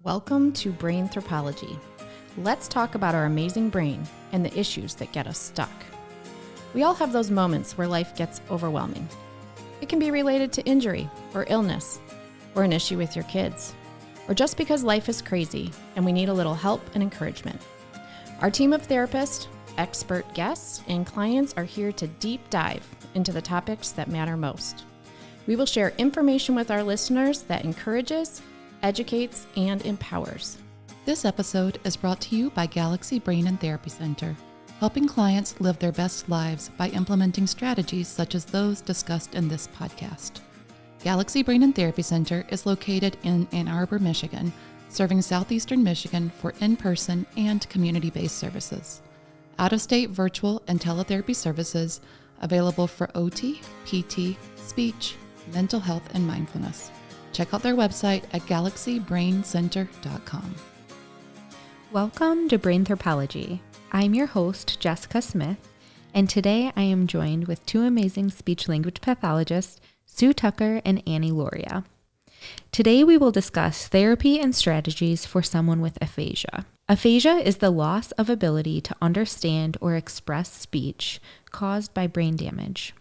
Welcome to Brainthropology. Let's talk about our amazing brain and the issues that get us stuck. We all have those moments where life gets overwhelming. It can be related to injury or illness, or an issue with your kids, or just because life is crazy and we need a little help and encouragement. Our team of therapists, expert guests, and clients are here to deep dive into the topics that matter most. We will share information with our listeners that encourages, educates, and empowers. This episode is brought to you by Galaxy Brain and Therapy Center, helping clients live their best lives by implementing strategies such as those discussed in this podcast. Galaxy Brain and Therapy Center is located in Ann Arbor, Michigan, serving southeastern Michigan for in-person and community-based services. Out-of-state virtual and teletherapy services available for OT, PT, speech, mental health, and mindfulness. Check out their website at galaxybraincenter.com. Welcome to Brainthropology. I'm your host, Jessica Smith, and today I am joined with two amazing speech-language pathologists, Sue Tucker and Annie Lauria. Today we will discuss therapy and strategies for someone with aphasia. Aphasia is the loss of ability to understand or express speech caused by brain damage.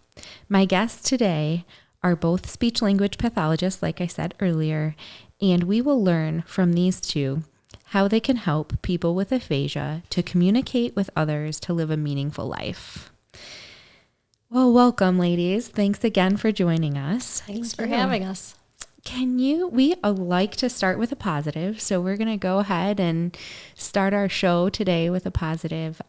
My guests today are both speech-language pathologists, like I said earlier, and we will learn from these two how they can help people with aphasia to communicate with others to live a meaningful life. Well, welcome, ladies. Thanks again for joining us. Thanks for having us. We like to start with a positive, so we're going to go ahead and start our show today with a positive.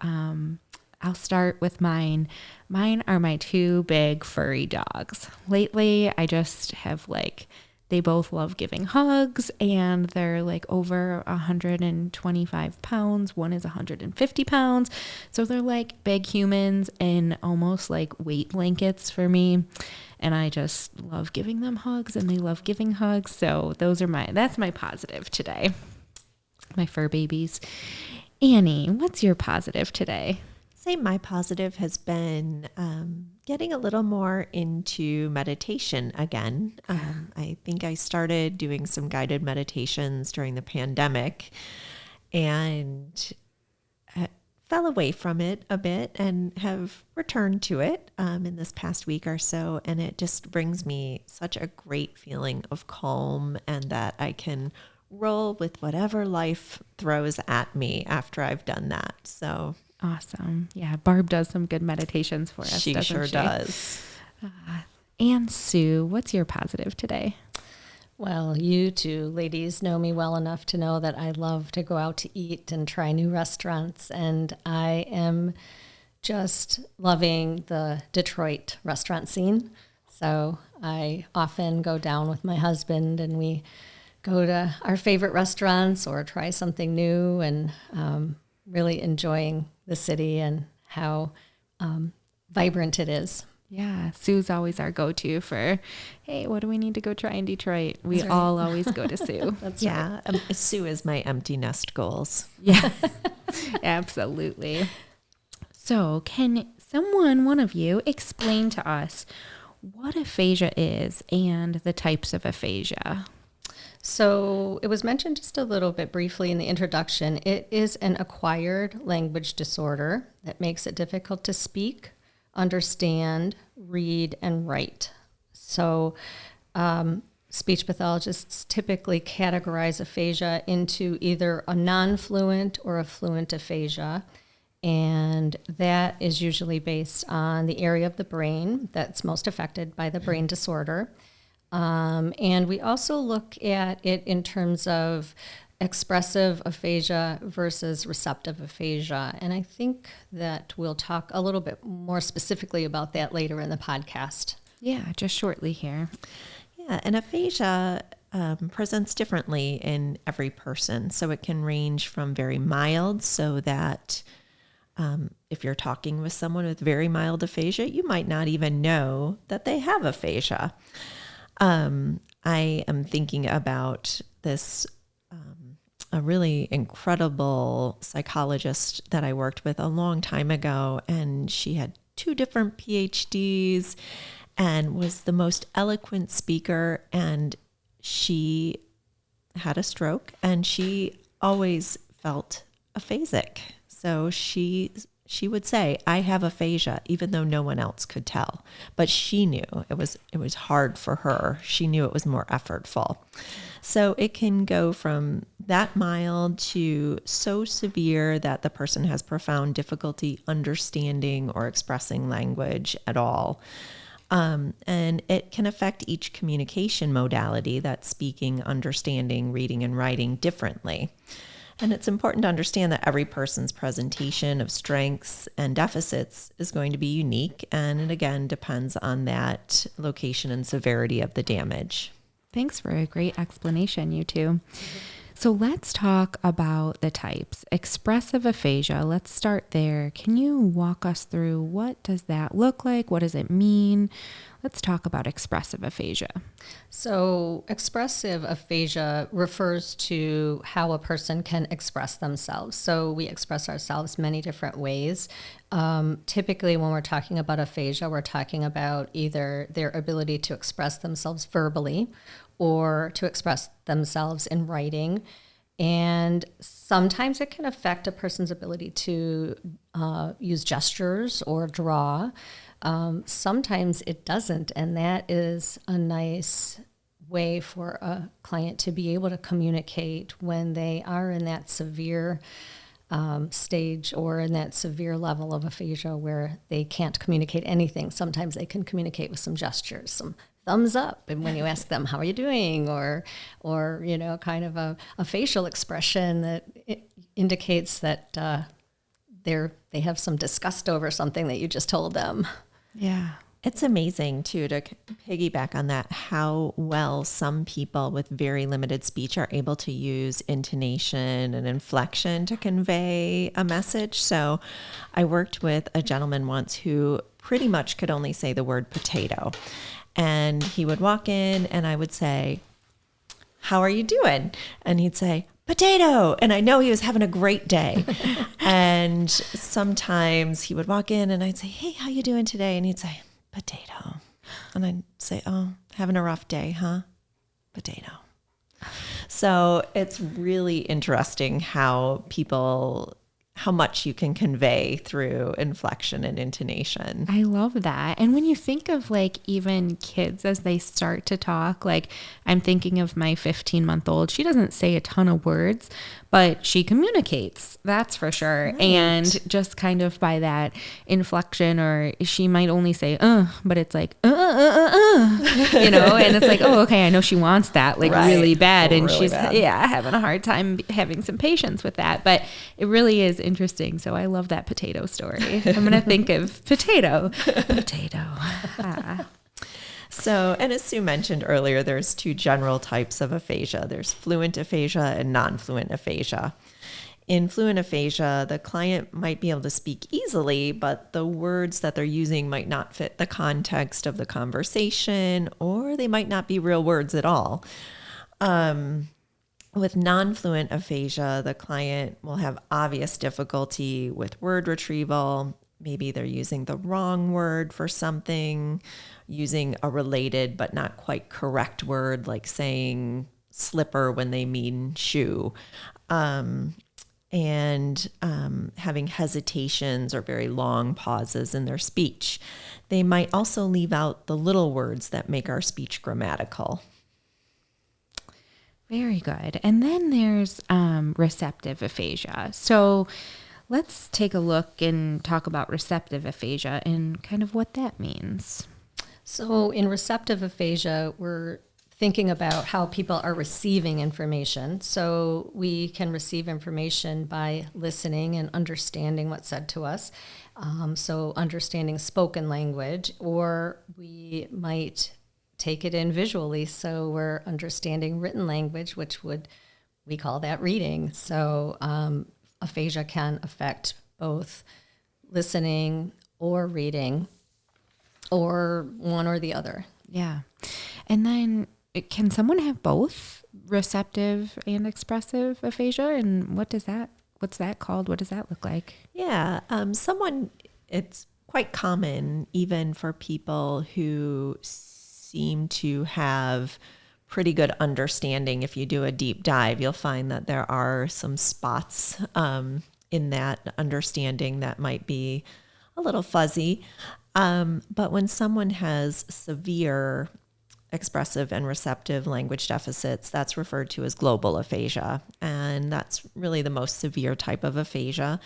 I'll start with mine. Mine are my two big furry dogs. Lately, I just have they both love giving hugs, and they're over 125 pounds. One is 150 pounds. So they're like big humans and almost like weight blankets for me. And I just love giving them hugs, and they love giving hugs. So that's my positive today. My fur babies. Annie, what's your positive today? Say my positive has been getting a little more into meditation again. I think I started doing some guided meditations during the pandemic and fell away from it a bit and have returned to it in this past week or so. And it just brings me such a great feeling of calm and that I can roll with whatever life throws at me after I've done that. So awesome. Yeah, Barb does some good meditations for us. She sure does. And Sue, what's your positive today? Well, you two ladies know me well enough to know that I love to go out to eat and try new restaurants, and I am just loving the Detroit restaurant scene. So I often go down with my husband and we go to our favorite restaurants or try something new, and really enjoying the city and how vibrant it is. Yeah, Sue's always our go-to for, hey, what do we need to go try in Detroit? We all always go to Sue. That's right. Sue is my empty nest goals. Yeah, absolutely. So can one of you, explain to us what aphasia is and the types of aphasia? So it was mentioned just a little bit briefly in the introduction. It is an acquired language disorder that makes it difficult to speak, understand, read, and write. So speech pathologists typically categorize aphasia into either a non-fluent or a fluent aphasia. And that is usually based on the area of the brain that's most affected by the brain disorder. And we also look at it in terms of expressive aphasia versus receptive aphasia. And I think that we'll talk a little bit more specifically about that later in the podcast. Yeah, just shortly here. Yeah, and aphasia presents differently in every person. So it can range from very mild, so that if you're talking with someone with very mild aphasia, you might not even know that they have aphasia. I am thinking about this, a really incredible psychologist that I worked with a long time ago, and she had 2 different PhDs and was the most eloquent speaker, and she had a stroke, and she always felt aphasic. So she would say, I have aphasia, even though no one else could tell. But she knew it was hard for her. She knew it was more effortful. So it can go from that mild to so severe that the person has profound difficulty understanding or expressing language at all. And it can affect each communication modality, that's speaking, understanding, reading, and writing, differently. And it's important to understand that every person's presentation of strengths and deficits is going to be unique. And it again depends on that location and severity of the damage. Thanks for a great explanation, you two. So let's talk about the types. Expressive aphasia, let's start there. Can you walk us through what does that look like? What does it mean? Let's talk about expressive aphasia. So expressive aphasia refers to how a person can express themselves. So we express ourselves many different ways. Typically, when we're talking about aphasia, we're talking about either their ability to express themselves verbally or to express themselves in writing. And sometimes it can affect a person's ability to use gestures or draw. Sometimes it doesn't, and that is a nice way for a client to be able to communicate when they are in that severe stage or in that severe level of aphasia where they can't communicate anything. Sometimes they can communicate with some gestures, some thumbs up, and when you ask them, how are you doing, or you know, kind of a facial expression that it indicates that they have some disgust over something that you just told them. Yeah. It's amazing, too, to piggyback on that, how well some people with very limited speech are able to use intonation and inflection to convey a message. So I worked with a gentleman once who pretty much could only say the word potato. And he would walk in and I would say, how are you doing? And he'd say, potato. And I know he was having a great day. And sometimes he would walk in and I'd say, hey, how you doing today? And he'd say, potato. And I'd say, oh, having a rough day, huh? Potato. So it's really interesting how much you can convey through inflection and intonation. I love that. And when you think of like even kids as they start to talk, like I'm thinking of my 15-month-old, she doesn't say a ton of words, but she communicates, that's for sure. Right. And just kind of by that inflection, or she might only say, but it's like, you know, and it's like, oh, okay, I know she wants that like really bad. And really she's, having a hard time having some patience with that. But it really is interesting. So I love that potato story. I'm going to think of potato. So, and as Sue mentioned earlier, there's two general types of aphasia. There's fluent aphasia and non-fluent aphasia. In fluent aphasia, the client might be able to speak easily, but the words that they're using might not fit the context of the conversation, or they might not be real words at all. With non-fluent aphasia, the client will have obvious difficulty with word retrieval. Maybe they're using the wrong word for something, using a related but not quite correct word, like saying slipper when they mean shoe, and having hesitations or very long pauses in their speech. They might also leave out the little words that make our speech grammatical. Very good. And then there's receptive aphasia. So let's take a look and talk about receptive aphasia and kind of what that means. So in receptive aphasia, we're thinking about how people are receiving information. So we can receive information by listening and understanding what's said to us. So understanding spoken language, or we might take it in visually. So we're understanding written language, which we call that reading. So aphasia can affect both listening or reading, or one or the other. Yeah. And then can someone have both receptive and expressive aphasia? And what's that called? What does that look like? Yeah. It's quite common even for people who seem to have pretty good understanding. If you do a deep dive, you'll find that there are some spots in that understanding that might be a little fuzzy. But when someone has severe expressive and receptive language deficits, that's referred to as global aphasia. And that's really the most severe type of aphasia,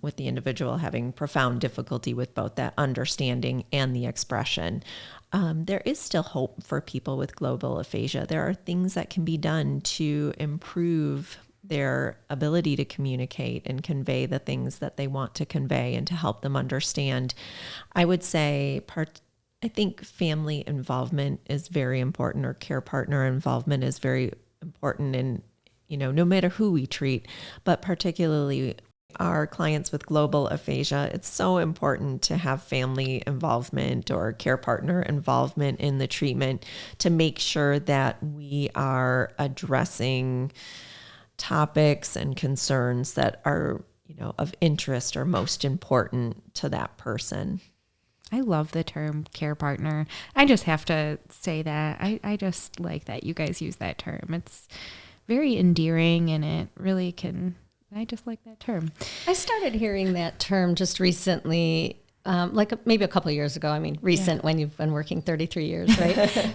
with the individual having profound difficulty with both that understanding and the expression. There is still hope for people with global aphasia. There are things that can be done to improve their ability to communicate and convey the things that they want to convey and to help them understand. I would say I think family involvement is very important, or care partner involvement is very important in, no matter who we treat, but particularly our clients with global aphasia, it's so important to have family involvement or care partner involvement in the treatment to make sure that we are addressing topics and concerns that are, of interest or most important to that person. I love the term care partner. I just have to say that. I just like that you guys use that term. It's very endearing, and it really can, I just like that term. I started hearing that term just recently, maybe a couple of years ago. I mean, recent when you've been working 33 years, right?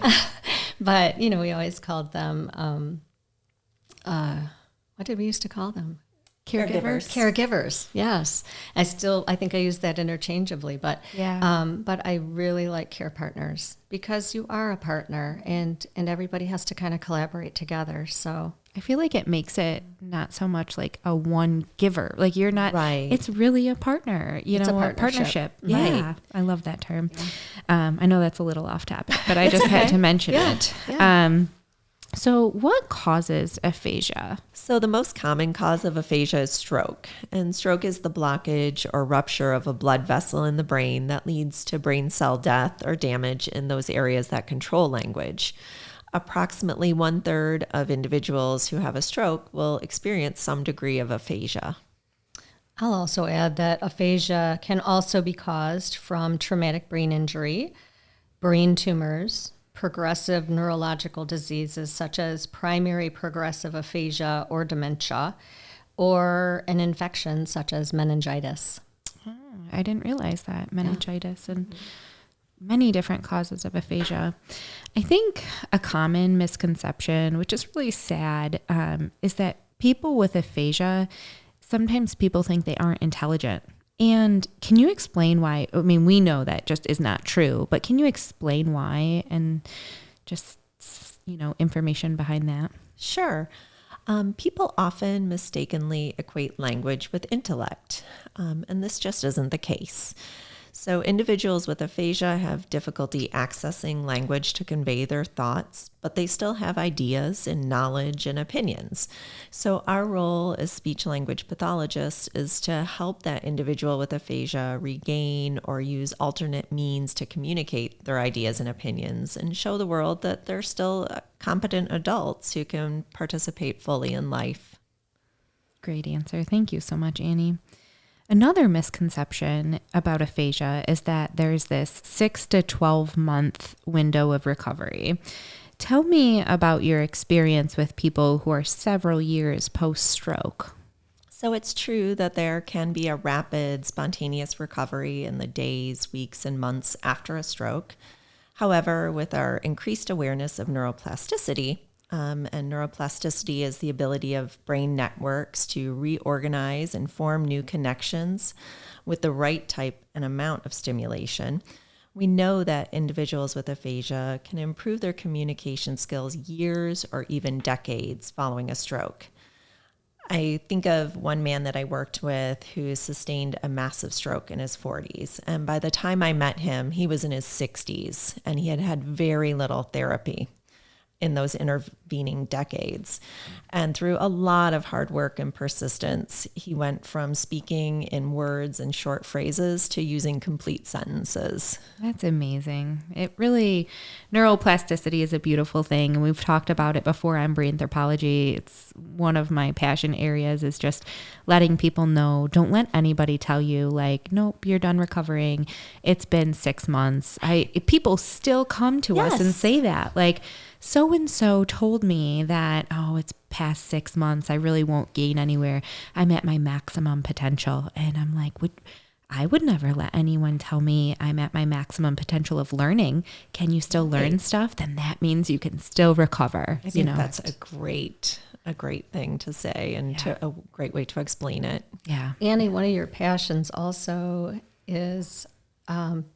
But, we always called them, what did we used to call them? Caregivers, yes. I think I use that interchangeably, but but I really like care partners because you are a partner and everybody has to kind of collaborate together. So I feel like it makes it not so much like a one giver. Like you're not, right. It's really a partner, it's a partnership. Yeah. Right. I love that term. Yeah. I know that's a little off topic, but I just had to mention it. Yeah. So what causes aphasia? So the most common cause of aphasia is stroke. And stroke is the blockage or rupture of a blood vessel in the brain that leads to brain cell death or damage in those areas that control language. Approximately 1/3 of individuals who have a stroke will experience some degree of aphasia. I'll also add that aphasia can also be caused from traumatic brain injury, brain tumors, progressive neurological diseases such as primary progressive aphasia or dementia, or an infection such as meningitis. I didn't realize that, meningitis and many different causes of aphasia. I think a common misconception, which is really sad, is that people with aphasia, sometimes people think they aren't intelligent. And can you explain why? I mean, we know that just is not true, but can you explain why and just, information behind that? Sure. People often mistakenly equate language with intellect, and this just isn't the case. So individuals with aphasia have difficulty accessing language to convey their thoughts, but they still have ideas and knowledge and opinions. So our role as speech-language pathologists is to help that individual with aphasia regain or use alternate means to communicate their ideas and opinions and show the world that they're still competent adults who can participate fully in life. Great answer. Thank you so much, Annie. Another misconception about aphasia is that there's this 6 to 12 month window of recovery. Tell me about your experience with people who are several years post-stroke. So it's true that there can be a rapid, spontaneous recovery in the days, weeks, and months after a stroke. However, with our increased awareness of neuroplasticity, and neuroplasticity is the ability of brain networks to reorganize and form new connections with the right type and amount of stimulation. We know that individuals with aphasia can improve their communication skills years or even decades following a stroke. I think of one man that I worked with who sustained a massive stroke in his 40s. And by the time I met him, he was in his 60s and he had had very little therapy in those intervening decades. And through a lot of hard work and persistence, he went from speaking in words and short phrases to using complete sentences. That's amazing. It really, neuroplasticity is a beautiful thing. And we've talked about it before on Brainthropology. It's one of my passion areas, is just letting people know, don't let anybody tell you like, nope, you're done recovering. It's been 6 months. People still come to us and say that, like, so-and-so told me that, oh, it's past 6 months. I really won't gain anywhere. I'm at my maximum potential. And I'm like, I would never let anyone tell me I'm at my maximum potential of learning. Can you still learn stuff? Then that means you can still recover. I think that's a great thing to say, and a great way to explain it. Yeah. Annie, one of your passions also is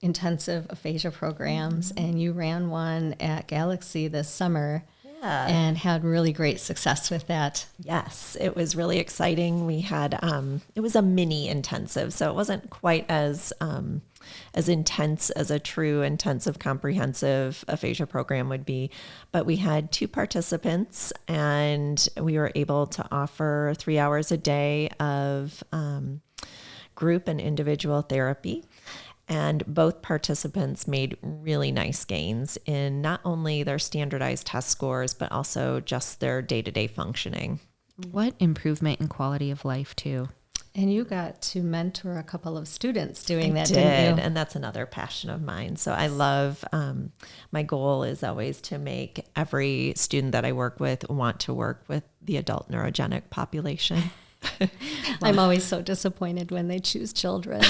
intensive aphasia programs, and you ran one at Galaxy this summer and had really great success with that. Yes, it was really exciting. We had it was a mini intensive, so it wasn't quite as intense as a true intensive comprehensive aphasia program would be, but we had 2 participants, and we were able to offer 3 hours a day of group and individual therapy. And both participants made really nice gains in not only their standardized test scores, but also just their day-to-day functioning. What improvement in quality of life too. And you got to mentor a couple of students doing that, didn't you? And that's another passion of mine. So I love, my goal is always to make every student that I work with want to work with the adult neurogenic population. I'm always so disappointed when they choose children.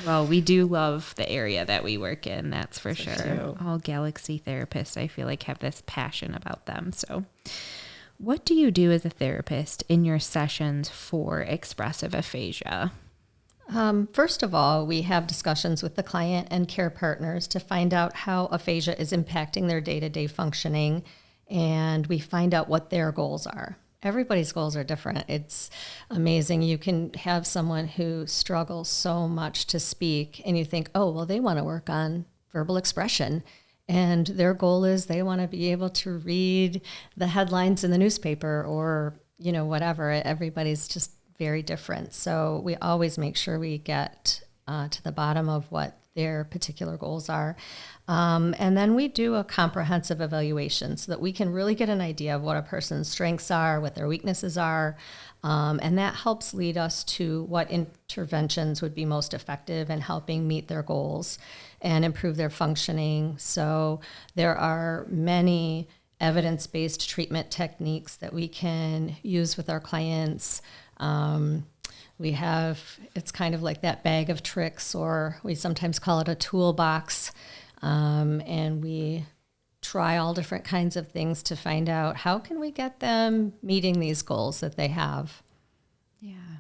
Well, we do love the area that we work in, that's for sure. True. All Galaxy therapists, I feel like, have this passion about them. So what do you do as a therapist in your sessions for expressive aphasia? First of all, we have discussions with the client and care partners to find out how aphasia is impacting their day-to-day functioning, and we find out what their goals are. Everybody's goals are different. It's amazing. You can have someone who struggles so much to speak, and you think, oh, well, they want to work on verbal expression. And their goal is they want to be able to read the headlines in the newspaper or, whatever. Everybody's just very different. So we always make sure we get to the bottom of what their particular goals are. And then we do a comprehensive evaluation so that we can really get an idea of what a person's strengths are, what their weaknesses are. And that helps lead us to what interventions would be most effective in helping meet their goals and improve their functioning. So there are many evidence-based treatment techniques that we can use with our clients. It's kind of like that bag of tricks, or we sometimes call it a toolbox. And we try all different kinds of things to find out how can we get them meeting these goals that they have. Yeah.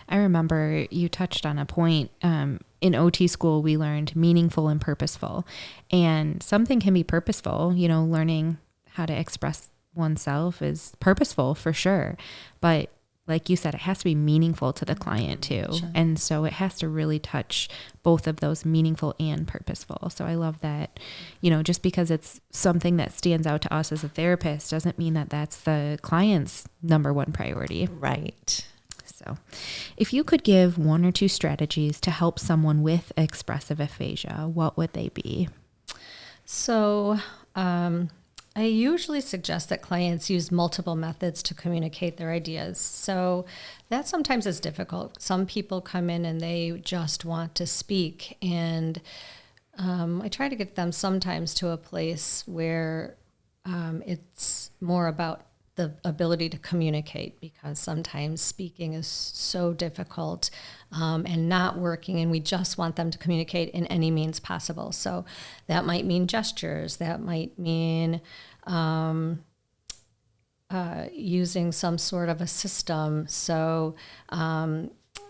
I remember you touched on a point. In OT school, we learned meaningful and purposeful. And something can be purposeful, learning how to express oneself is purposeful for sure. But like you said, it has to be meaningful to the client too. Sure. And so it has to really touch both of those, meaningful and purposeful. So I love that, just because it's something that stands out to us as a therapist doesn't mean that that's the client's number one priority. Right. So if you could give 1 or 2 strategies to help someone with expressive aphasia, what would they be? So, I usually suggest that clients use multiple methods to communicate their ideas. So that sometimes is difficult. Some people come in and they just want to speak. And I try to get them sometimes to a place where it's more about the ability to communicate, because sometimes speaking is so difficult and not working, and we just want them to communicate in any means possible. So that might mean gestures, that might mean using some sort of a system. So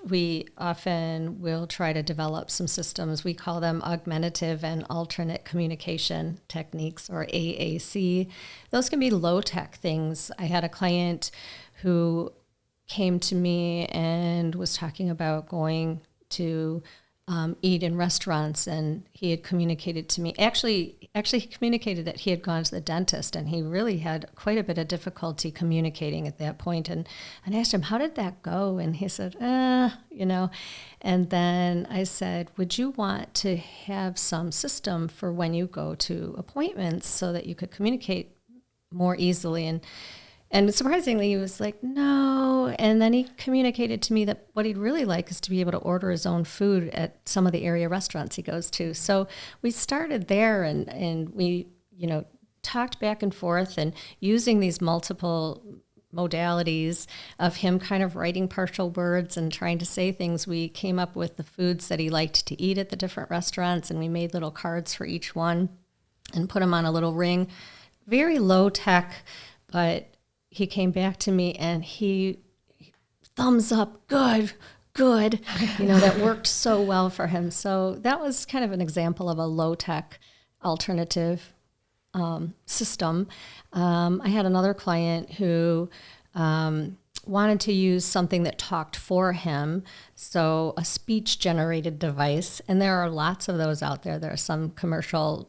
we often will try to develop some systems. We call them augmentative and alternate communication techniques, or AAC. Those can be low-tech things. I had a client who came to me and was talking about going to eat in restaurants, and he had communicated to me. Actually, he communicated that he had gone to the dentist, and he really had quite a bit of difficulty communicating at that point. And I asked him, how did that go? And he said, And then I said, would you want to have some system for when you go to appointments so that you could communicate more easily? And surprisingly, he was like, no. And then he communicated to me that what he'd really like is to be able to order his own food at some of the area restaurants he goes to. So we started there, and we, talked back and forth, and using these multiple modalities of him kind of writing partial words and trying to say things, we came up with the foods that he liked to eat at the different restaurants, and we made little cards for each one and put them on a little ring. Very low tech, but he came back to me and he thumbs up, good. That worked so well for him. So that was kind of an example of a low tech alternative system. I had another client who wanted to use something that talked for him, so a speech generated device. And there are lots of those out there. There are some commercial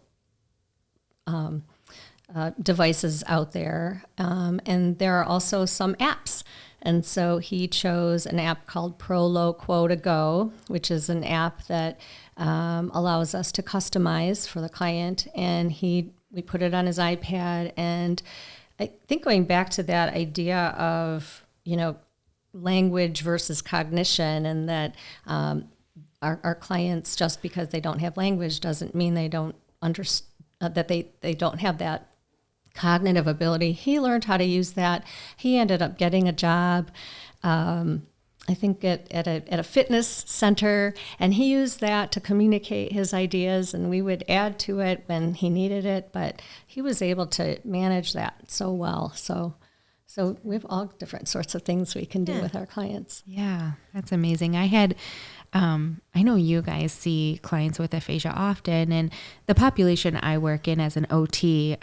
devices out there, and there are also some apps. And so he chose an app called Prolo Quota Go, which is an app that allows us to customize for the client. And we put it on his iPad. And I think going back to that idea of, language versus cognition, and that our clients, just because they don't have language doesn't mean they don't that they don't have that cognitive ability. He learned how to use that. He ended up getting a job, I think at a fitness center, and he used that to communicate his ideas, and we would add to it when he needed it, but he was able to manage that so well. So we have all different sorts of things we can do with our clients. Yeah, that's amazing. I know you guys see clients with aphasia often, and the population I work in as an OT,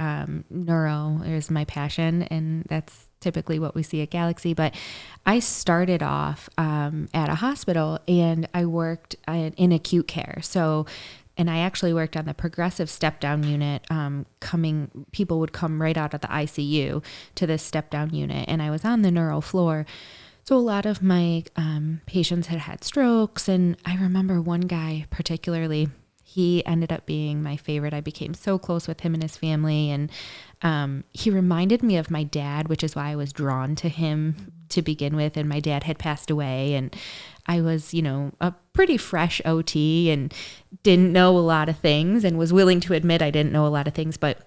neuro is my passion, and that's typically what we see at Galaxy. But I started off at a hospital, and I worked in acute care. And I actually worked on the progressive step-down unit. People would come right out of the ICU to this step-down unit, and I was on the neuro floor. So a lot of my patients had strokes, and I remember one guy particularly, he ended up being my favorite. I became so close with him and his family, and he reminded me of my dad, which is why I was drawn to him to begin with. And my dad had passed away, and I was, a pretty fresh OT and didn't know a lot of things, and was willing to admit I didn't know a lot of things, but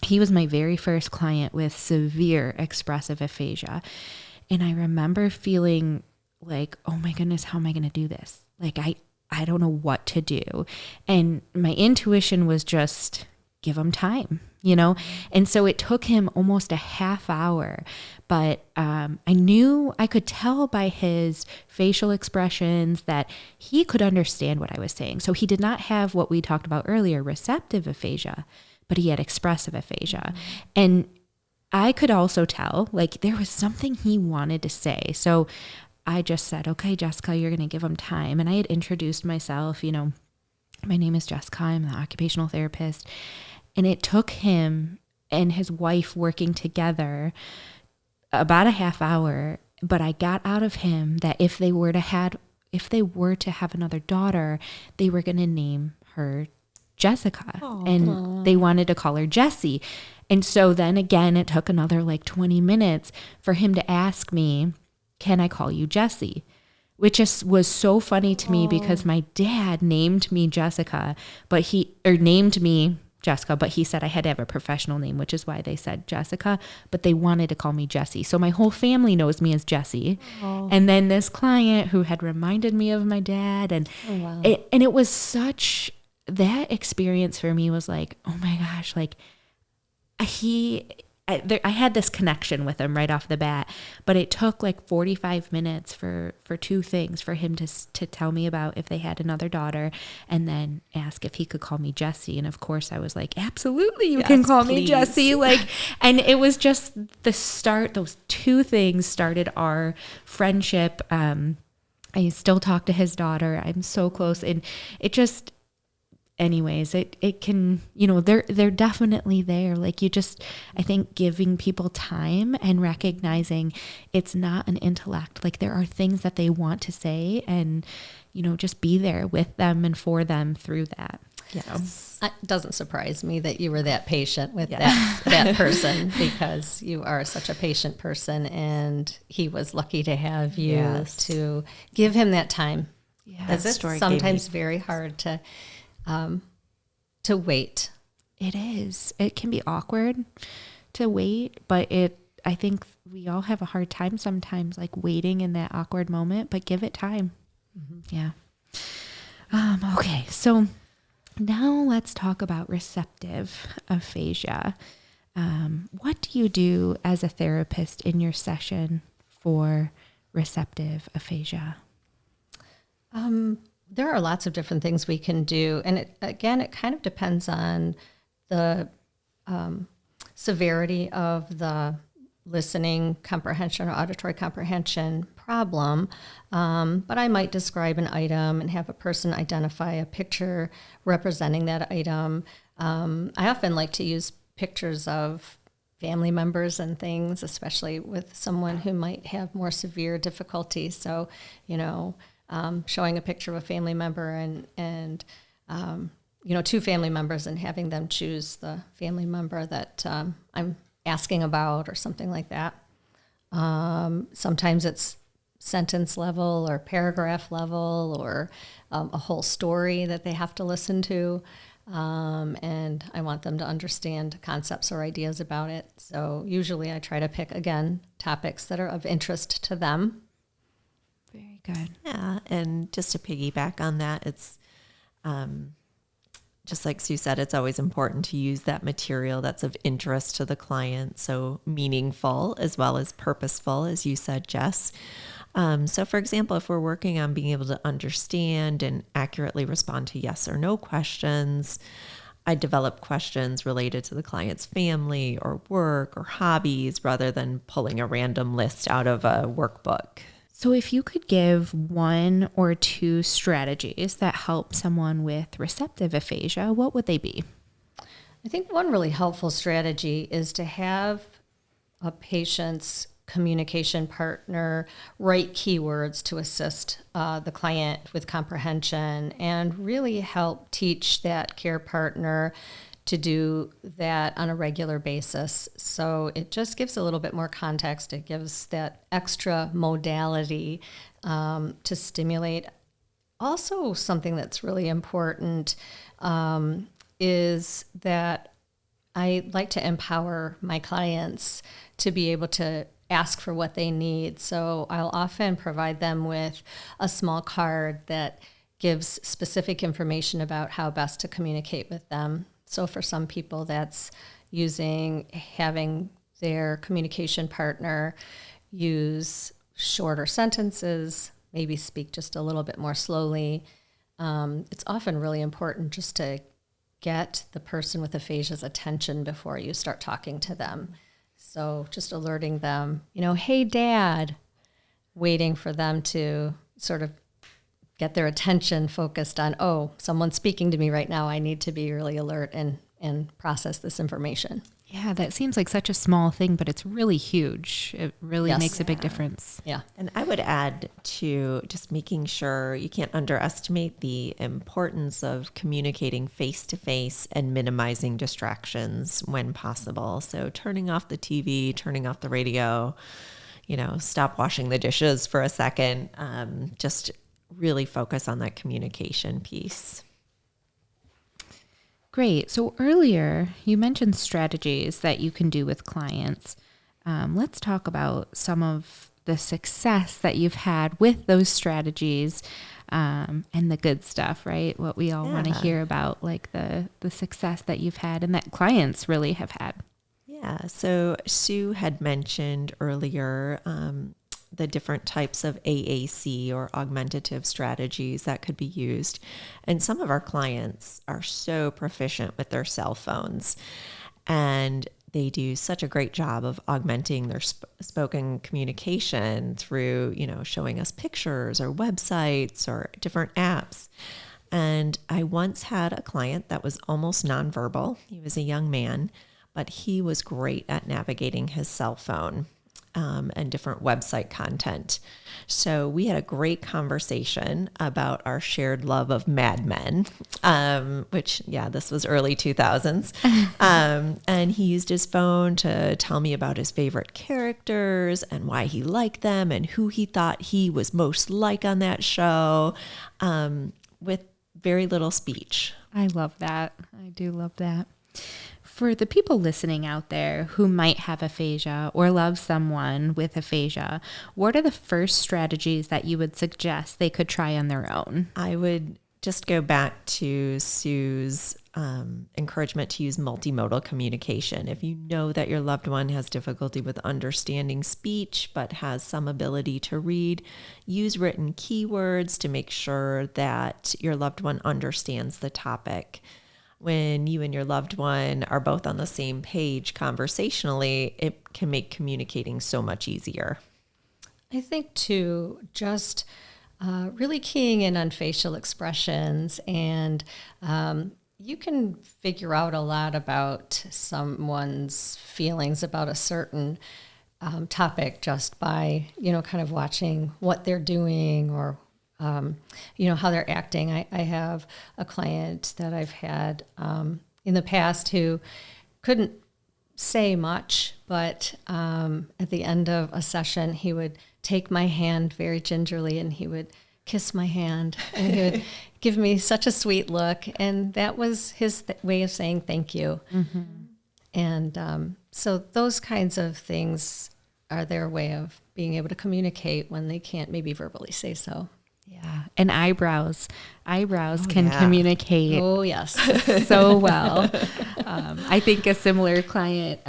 he was my very first client with severe expressive aphasia. And I remember feeling like, oh my goodness, how am I going to do this? Like, I don't know what to do. And my intuition was just give him time, And so it took him almost a half hour, but I knew I could tell by his facial expressions that he could understand what I was saying. So he did not have what we talked about earlier, receptive aphasia, but he had expressive aphasia. And I could also tell, like, there was something he wanted to say. So I just said, okay, Jessica, you're going to give him time. And I had introduced myself, my name is Jessica, I'm the occupational therapist. And it took him and his wife working together about a half hour. But I got out of him that if they were to have another daughter, they were going to name her Jessica. Aww. And they wanted to call her Jessie. And so then again, it took another 20 minutes for him to ask me, can I call you Jessie? Which was so funny to me because my dad named me Jessica, but he said I had to have a professional name, which is why they said Jessica, but they wanted to call me Jessie. So my whole family knows me as Jessie. Oh. And then this client who had reminded me of my dad, and it was such, that experience for me was like, oh my gosh, I had this connection with him right off the bat, but it took 45 minutes for two things, for him to tell me about if they had another daughter, and then ask if he could call me Jessie. And of course I was like, absolutely, you can call me Jessie. And it was just the start. Those two things started our friendship. I still talk to his daughter. I'm so close. And it just, anyways, it can, they're definitely there. Like I think giving people time and recognizing it's not an intellect. Like there are things that they want to say, and, just be there with them and for them through that. Yes. It doesn't surprise me that you were that patient with that person, because you are such a patient person, and he was lucky to have you to give him that time. Yeah. Because it's sometimes very hard to wait. It is. It can be awkward to wait, but I think we all have a hard time sometimes, like waiting in that awkward moment, but give it time. Mm-hmm. Yeah. Okay. So now let's talk about receptive aphasia. What do you do as a therapist in your session for receptive aphasia? There are lots of different things we can do. And it kind of depends on the severity of the listening comprehension or auditory comprehension problem. But I might describe an item and have a person identify a picture representing that item. I often like to use pictures of family members and things, especially with someone who might have more severe difficulties. So, showing a picture of a family member and two family members, and having them choose the family member that I'm asking about, or something like that. Sometimes it's sentence level or paragraph level, or a whole story that they have to listen to. And I want them to understand concepts or ideas about it. So usually I try to pick, again, topics that are of interest to them. Very good. Yeah, and just to piggyback on that, it's just like Sue said, it's always important to use that material that's of interest to the client, so meaningful as well as purposeful, as you said, Jess. So for example, if we're working on being able to understand and accurately respond to yes or no questions, I develop questions related to the client's family or work or hobbies, rather than pulling a random list out of a workbook. So if you could give one or two strategies that help someone with receptive aphasia, what would they be? I think one really helpful strategy is to have a patient's communication partner write keywords to assist the client with comprehension, and really help teach that care partner to do that on a regular basis. So it just gives a little bit more context. It gives that extra modality to stimulate. Also, something that's really important is that I like to empower my clients to be able to ask for what they need. So I'll often provide them with a small card that gives specific information about how best to communicate with them. So for some people, that's having their communication partner use shorter sentences, maybe speak just a little bit more slowly. It's often really important just to get the person with aphasia's attention before you start talking to them. So just alerting them, hey, Dad, waiting for them to sort of get their attention focused on, oh, someone's speaking to me right now. I need to be really alert and process this information. Yeah, that seems like such a small thing, but it's really huge. It really makes a big difference. Yeah. And I would add to just making sure you can't underestimate the importance of communicating face-to-face and minimizing distractions when possible. So turning off the TV, turning off the radio, stop washing the dishes for a second, just really focus on that communication piece. Great. So earlier you mentioned strategies that you can do with clients. Let's talk about some of the success that you've had with those strategies, and the good stuff, right? What we all want to hear about, like the success that you've had and that clients really have had. Yeah. So Sue had mentioned earlier the different types of AAC or augmentative strategies that could be used. And some of our clients are so proficient with their cell phones, and they do such a great job of augmenting their spoken communication through, showing us pictures or websites or different apps. And I once had a client that was almost nonverbal. He was a young man, but he was great at navigating his cell phone and different website content. So we had a great conversation about our shared love of Mad Men, which, this was early 2000s. And he used his phone to tell me about his favorite characters and why he liked them and who he thought he was most like on that show, with very little speech. I love that. I do love that. For the people listening out there who might have aphasia or love someone with aphasia, what are the first strategies that you would suggest they could try on their own? I would just go back to Sue's encouragement to use multimodal communication. If you know that your loved one has difficulty with understanding speech but has some ability to read, use written keywords to make sure that your loved one understands the topic. When you and your loved one are both on the same page conversationally, it can make communicating so much easier. I think, too, just really keying in on facial expressions, and you can figure out a lot about someone's feelings about a certain topic just by, kind of watching what they're doing or how they're acting. I have a client that I've had in the past who couldn't say much, but at the end of a session, he would take my hand very gingerly and he would kiss my hand and he would give me such a sweet look. And that was his way of saying thank you. Mm-hmm. And so those kinds of things are their way of being able to communicate when they can't maybe verbally say so. Yeah. And eyebrows can communicate. Oh, yes. So well. I think a similar client,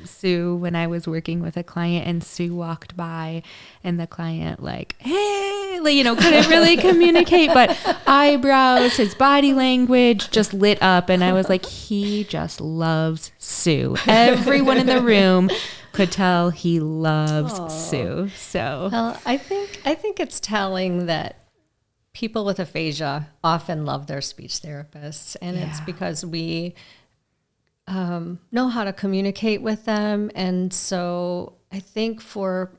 Sue, when I was working with a client and Sue walked by and the client hey, couldn't really communicate, but eyebrows, his body language just lit up. And I was like, he just loves Sue. Everyone in the room could tell he loves Sue. So well, I think it's telling that people with aphasia often love their speech therapists, and it's because we know how to communicate with them. And so I think for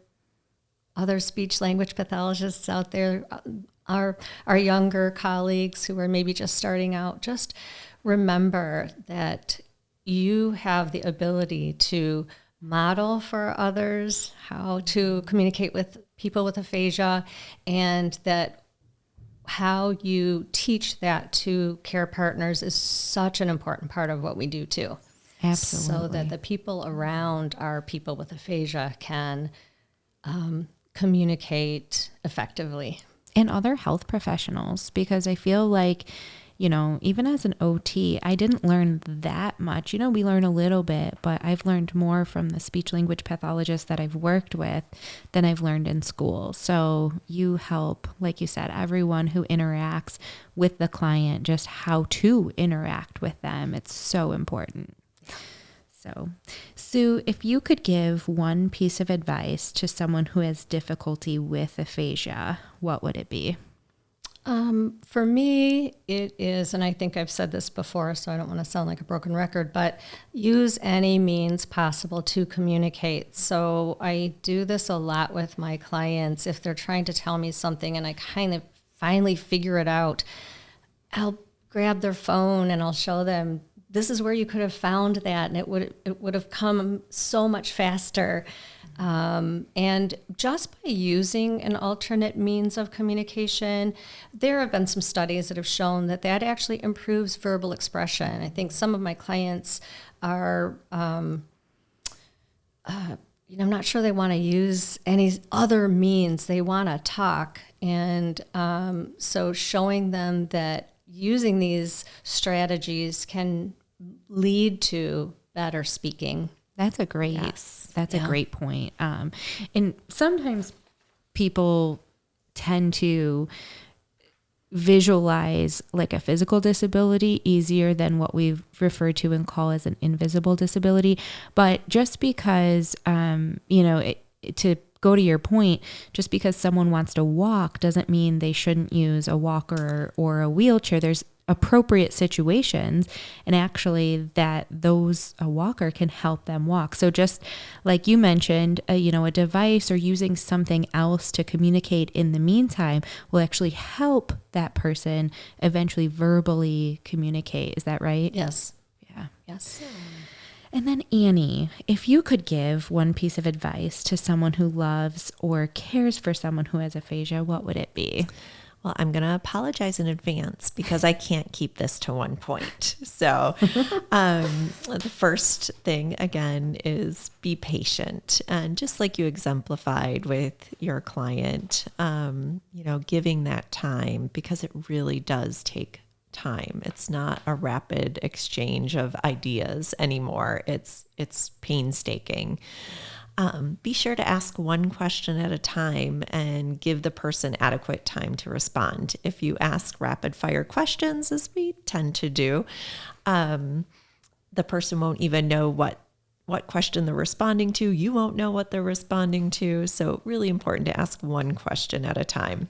other speech language pathologists out there, our younger colleagues who are maybe just starting out, just remember that you have the ability to model for others how to communicate with people with aphasia, and that how you teach that to care partners is such an important part of what we do too. Absolutely. So that the people around our people with aphasia can communicate effectively. And other health professionals, because I feel like, even as an OT, I didn't learn that much. We learn a little bit, but I've learned more from the speech language pathologists that I've worked with than I've learned in school. So you help, like you said, everyone who interacts with the client, just how to interact with them. It's so important. So, Sue, if you could give one piece of advice to someone who has difficulty with aphasia, what would it be? For me, it is, and I think I've said this before, so I don't want to sound like a broken record, but use any means possible to communicate. So I do this a lot with my clients. If they're trying to tell me something and I kind of finally figure it out, I'll grab their phone and I'll show them, this is where you could have found that, and it would have come so much faster. And just by using an alternate means of communication, there have been some studies that have shown that actually improves verbal expression. I think some of my clients are, I'm not sure they want to use any other means. They want to talk. And so showing them that using these strategies can lead to better speaking. That's a great, a great point. And sometimes people tend to, visualize like a physical disability easier than what we refer to and call as an invisible disability. But just because, to go to your point, just because someone wants to walk doesn't mean they shouldn't use a walker or a wheelchair. There's appropriate situations, and actually that a walker can help them walk. So just like you mentioned, a device or using something else to communicate in the meantime will actually help that person eventually verbally communicate. Is that right? Yes. Yeah. Yes. And then Annie, if you could give one piece of advice to someone who loves or cares for someone who has aphasia, what would it be? Well, I'm going to apologize in advance because I can't keep this to one point. So the first thing, again, is be patient. And just like you exemplified with your client, giving that time, because it really does take time. It's not a rapid exchange of ideas anymore. It's painstaking. Be sure to ask one question at a time and give the person adequate time to respond. If you ask rapid fire questions, as we tend to do, the person won't even know what question they're responding to. You won't know what they're responding to. So really important to ask one question at a time.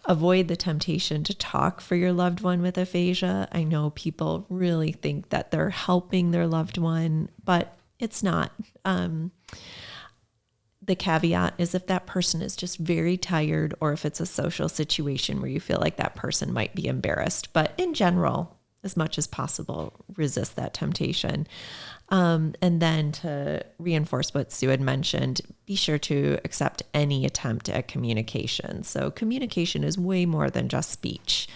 Avoid the temptation to talk for your loved one with aphasia. I know people really think that they're helping their loved one, but it's not. The caveat is if that person is just very tired, or if it's a social situation where you feel like that person might be embarrassed. But in general, as much as possible, resist that temptation. And then to reinforce what Sue had mentioned, be sure to accept any attempt at communication. So communication is way more than just speech.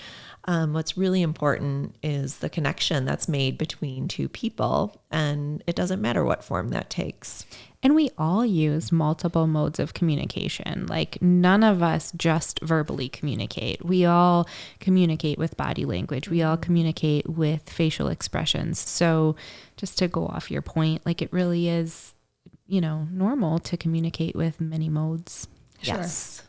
What's really important is the connection that's made between two people, and it doesn't matter what form that takes. And we all use multiple modes of communication. Like none of us just verbally communicate. We all communicate with body language. We all communicate with facial expressions. So just to go off your point, like it really is, normal to communicate with many modes. Sure. Yes.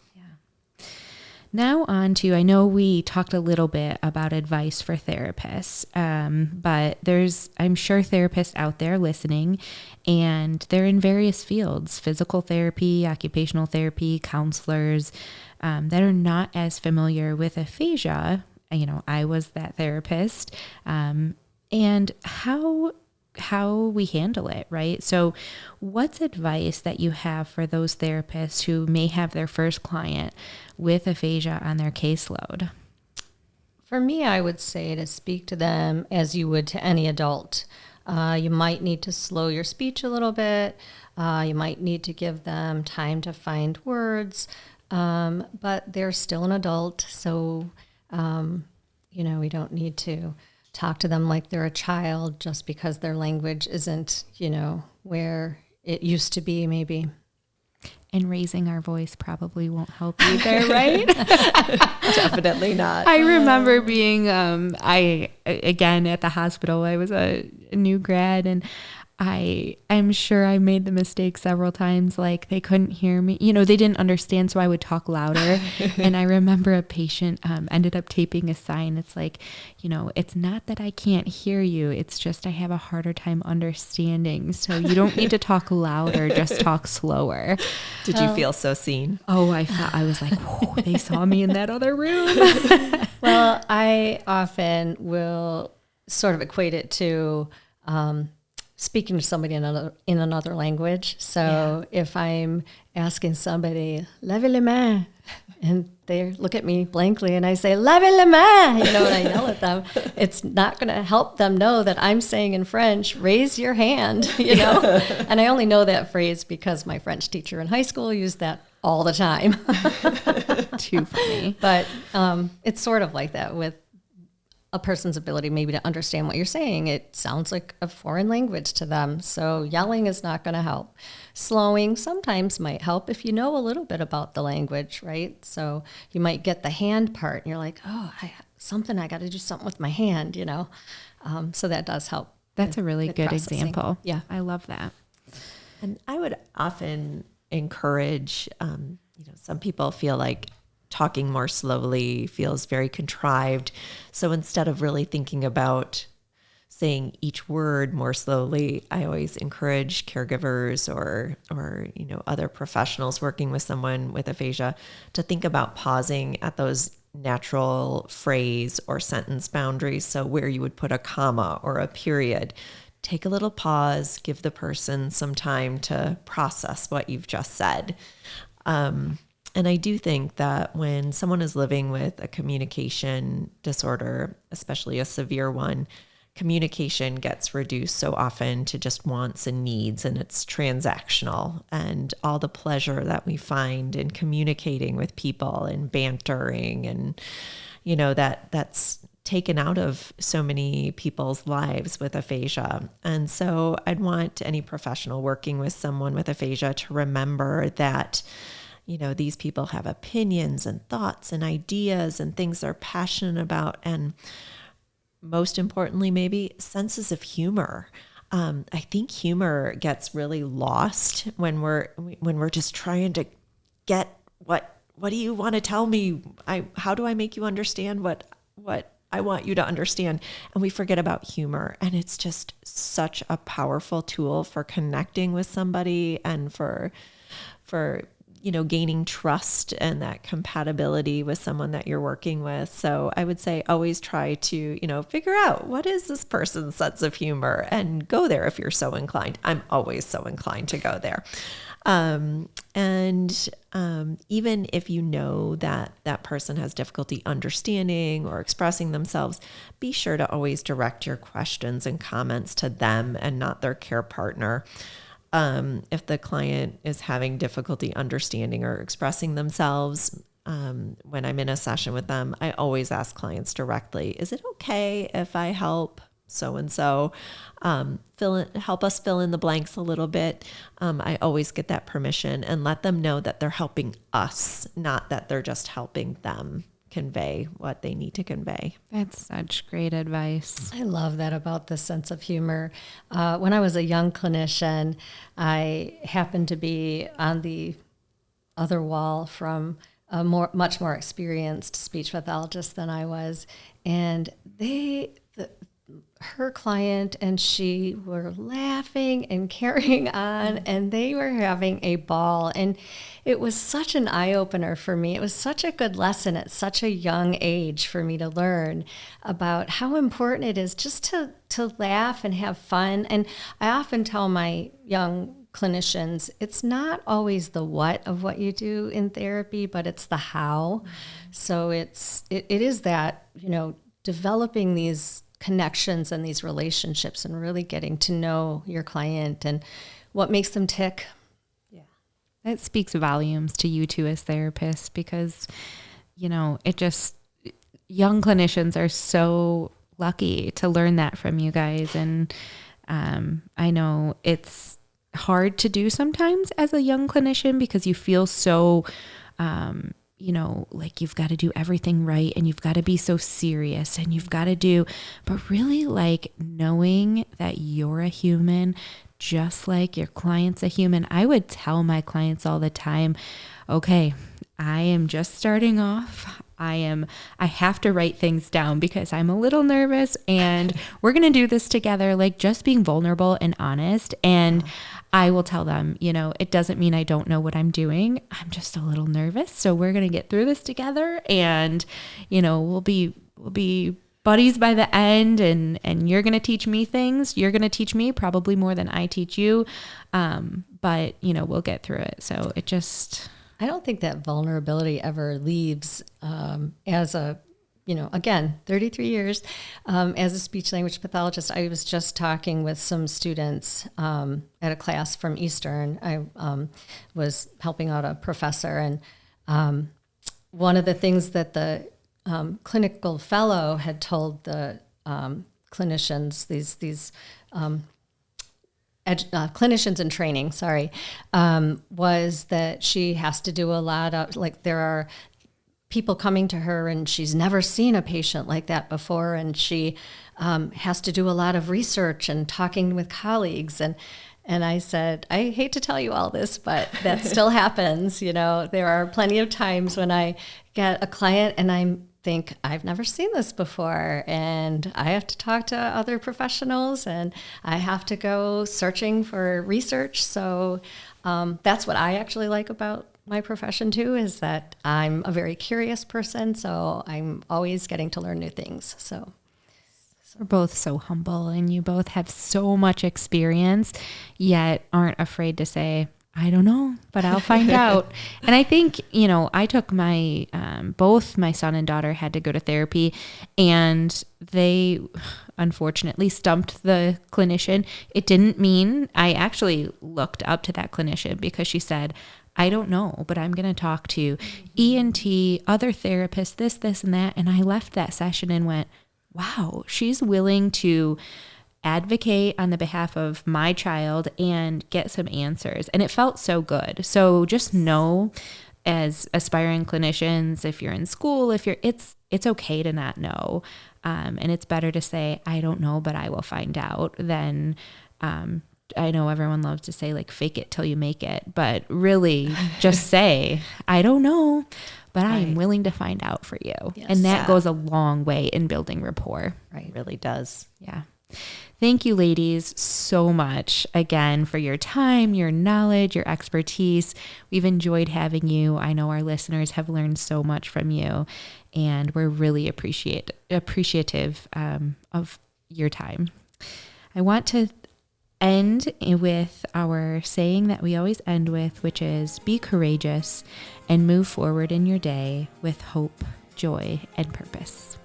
Now on to, I know we talked a little bit about advice for therapists, but I'm sure therapists out there listening, and they're in various fields, physical therapy, occupational therapy, counselors, that are not as familiar with aphasia. I was that therapist, and how we handle it, right? So what's advice that you have for those therapists who may have their first client with aphasia on their caseload? For me, I would say to speak to them as you would to any adult. You might need to slow your speech a little bit. You might need to give them time to find words, but they're still an adult. So, we don't need to talk to them like they're a child just because their language isn't, where it used to be maybe. And raising our voice probably won't help either, right? Definitely not. I remember being, again, at the hospital, I was a new grad, and I'm sure I made the mistake several times, like they couldn't hear me. They didn't understand, so I would talk louder. And I remember a patient ended up taping a sign. It's like, it's not that I can't hear you. It's just I have a harder time understanding. So you don't need to talk louder, just talk slower. Did you feel so seen? Oh, I was like, whoa, they saw me in that other room. Well, I often will sort of equate it to speaking to somebody in another language. So if I'm asking somebody, levez les mains, and they look at me blankly and I say, levez les mains, and I yell at them, it's not going to help them know that I'm saying in French, raise your hand, And I only know that phrase because my French teacher in high school used that all the time. Too funny. But it's sort of like that with a person's ability maybe to understand what you're saying. It sounds like a foreign language to them. So yelling is not going to help. Slowing sometimes might help if you know a little bit about the language, right? So you might get the hand part and you're like, oh, I got to do something with my hand, So that does help. That's a really good processing. example. Yeah. I love that. And I would often encourage, some people feel like talking more slowly, feels very contrived. So instead of really thinking about saying each word more slowly, I always encourage caregivers or other professionals working with someone with aphasia to think about pausing at those natural phrase or sentence boundaries. So where you would put a comma or a period, take a little pause, give the person some time to process what you've just said. And I do think that when someone is living with a communication disorder, especially a severe one, communication gets reduced so often to just wants and needs, and it's transactional. And all the pleasure that we find in communicating with people and bantering, and that's taken out of so many people's lives with aphasia. And so I'd want any professional working with someone with aphasia to remember that these people have opinions and thoughts and ideas and things they're passionate about, and most importantly, maybe senses of humor. I think humor gets really lost when we're just trying to get what do you want to tell me? How do I make you understand what I want you to understand? And we forget about humor, and it's just such a powerful tool for connecting with somebody and for gaining trust and that compatibility with someone that you're working with. So I would say always try to, figure out what is this person's sense of humor and go there if you're so inclined. I'm always so inclined to go there. Even if you know that that person has difficulty understanding or expressing themselves, be sure to always direct your questions and comments to them and not their care partner. If the client is having difficulty understanding or expressing themselves, when I'm in a session with them, I always ask clients directly, is it okay if I help so-and-so help us fill in the blanks a little bit? I always get that permission and let them know that they're helping us, not that they're just helping them convey what they need to convey. That's such great advice. I love that about the sense of humor. When I was a young clinician, I happened to be on the other wall from a much more experienced speech pathologist than I was, and her client and she were laughing and carrying on, and they were having a ball. And it was such an eye-opener for me. It was such a good lesson at such a young age for me to learn about how important it is just to laugh and have fun. And I often tell my young clinicians, it's not always the what of what you do in therapy, but it's the how. So it is that, developing these connections and these relationships and really getting to know your client and what makes them tick. Yeah. That speaks volumes to you two as therapists, because, young clinicians are so lucky to learn that from you guys. And I know it's hard to do sometimes as a young clinician because you feel so, like you've got to do everything right and you've got to be so serious and you've got to do, but really like knowing that you're a human, just like your client's a human. I would tell my clients all the time, okay, I am just starting off. I have to write things down because I'm a little nervous and we're going to do this together, like just being vulnerable and honest. And I will tell them, it doesn't mean I don't know what I'm doing. I'm just a little nervous. So we're going to get through this together, and, we'll be buddies by the end, and you're going to teach me things. You're going to teach me probably more than I teach you. But we'll get through it. So it just, I don't think that vulnerability ever leaves as a, again, 33 years as a speech language pathologist. I was just talking with some students at a class from Eastern. I was helping out a professor, and one of the things that the clinical fellow had told the clinicians, these clinicians in training, was that she has to do a lot of, like, there are people coming to her and she's never seen a patient like that before, and she has to do a lot of research and talking with colleagues, and And I said, I hate to tell you all this, but that still happens. There are plenty of times when I get a client and I think, I've never seen this before. And I have to talk to other professionals and I have to go searching for research. So that's what I actually like about my profession too, is that I'm a very curious person. So I'm always getting to learn new things. So we're both so humble and you both have so much experience, yet aren't afraid to say, I don't know, but I'll find out. And I think, I took both my son and daughter had to go to therapy, and they unfortunately stumped the clinician. It didn't mean, I actually looked up to that clinician because she said, I don't know, but I'm going to talk to ENT, other therapists, this, and that. And I left that session and went, wow, she's willing to advocate on the behalf of my child and get some answers. And it felt so good. So just know, as aspiring clinicians, if you're in school, it's okay to not know. And it's better to say, I don't know, but I will find out, than I know everyone loves to say, like, fake it till you make it, but really just say, I don't know, but I am willing to find out for you. Yes. And that goes a long way in building rapport. Right. It really does. Yeah. Thank you, ladies, so much again for your time, your knowledge, your expertise. We've enjoyed having you. I know our listeners have learned so much from you, and we're really appreciative of your time. I want to end with our saying that we always end with, which is, be courageous and move forward in your day with hope, joy, and purpose.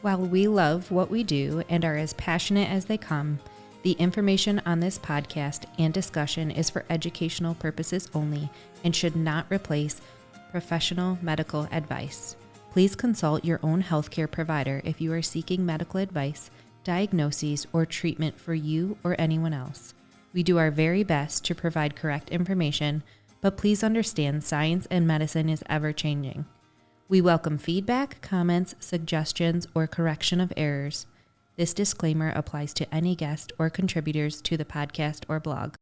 While we love what we do and are as passionate as they come, the information on this podcast and discussion is for educational purposes only and should not replace professional medical advice. Please consult your own healthcare provider if you are seeking medical advice, diagnoses, or treatment for you or anyone else. We do our very best to provide correct information, but please understand science and medicine is ever-changing. We welcome feedback, comments, suggestions, or correction of errors. This disclaimer applies to any guest or contributors to the podcast or blog.